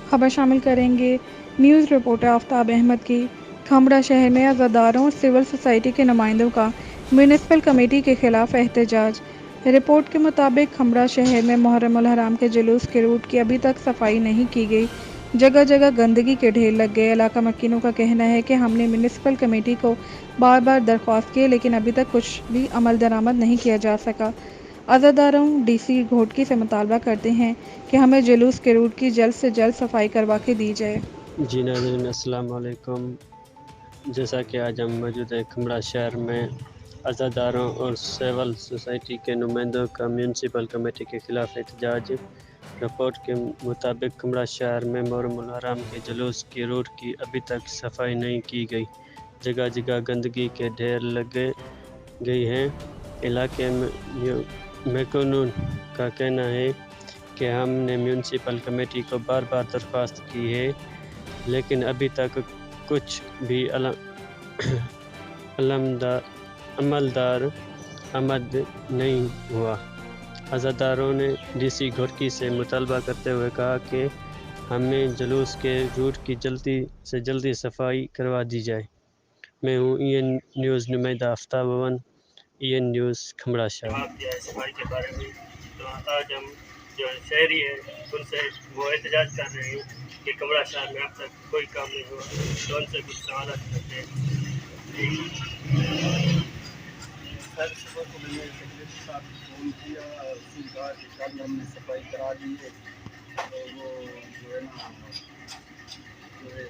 خبر شامل کریں گے نیوز رپورٹر آفتاب احمد کی۔ کھمڑا شہر میں عزاداروں اور سول سوسائٹی کے نمائندوں کا میونسپل کمیٹی کے خلاف احتجاج۔ رپورٹ کے مطابق کھمڑا شہر میں محرم الحرام کے جلوس کے روٹ کی ابھی تک صفائی نہیں کی گئی، جگہ جگہ گندگی کے ڈھیر لگ گئے۔ علاقہ مکینوں کا کہنا ہے کہ ہم نے میونسپل کمیٹی کو بار بار درخواست کی لیکن ابھی تک کچھ بھی عمل درآمد نہیں کیا جا سکا۔ عزاداروں ڈی سی گھوٹکی سے مطالبہ کرتے ہیں کہ ہمیں جلوس کے روٹ کی جلد سے جلد صفائی کروا کے دی جائے۔ جی ناظرین السلام علیکم۔ جیسا کہ آج ہم موجود ہیں کھمڑا شہر میں عزاداروں اور سول سوسائٹی کے نمائندوں کا میونسپل کمیٹی کے خلاف احتجاج۔ رپورٹ کے مطابق کھمڑا شہر میں محرم الحرام کے جلوس کی روٹ کی ابھی تک صفائی نہیں کی گئی، جگہ جگہ گندگی کے ڈھیر لگے گئی ہیں۔ علاقے مکینوں کا کہنا ہے کہ ہم نے میونسپل کمیٹی کو بار بار درخواست کی ہے لیکن ابھی تک کچھ بھی عملدار آمد نہیں ہوا۔ عزاداروں نے ڈی سی گھوٹکی سے مطالبہ کرتے ہوئے کہا کہ ہمیں جلوس کے روٹ کی جلدی سے جلدی صفائی کروا دی جائے۔ میں ہوں ای این نیوز نمائندہ آفتاب احمد، ای این نیوز کھمڑا شہر۔ صفائی کے بارے میں تو آج ہم جو شہری ہیں ان سے وہ احتجاج کر رہے ہیں کہ کھمڑا شہر میں اب تک کوئی کام نہیں ہوا، تو ان سے کچھ سوالات کرتے ہیں۔ سر صبح کو میں نے سیکریٹری صاحب کو فون کیا اور اس نے کہا کہ کل ہم نے صفائی کرا دی ہے، تو وہ جو ہے نا جو ہے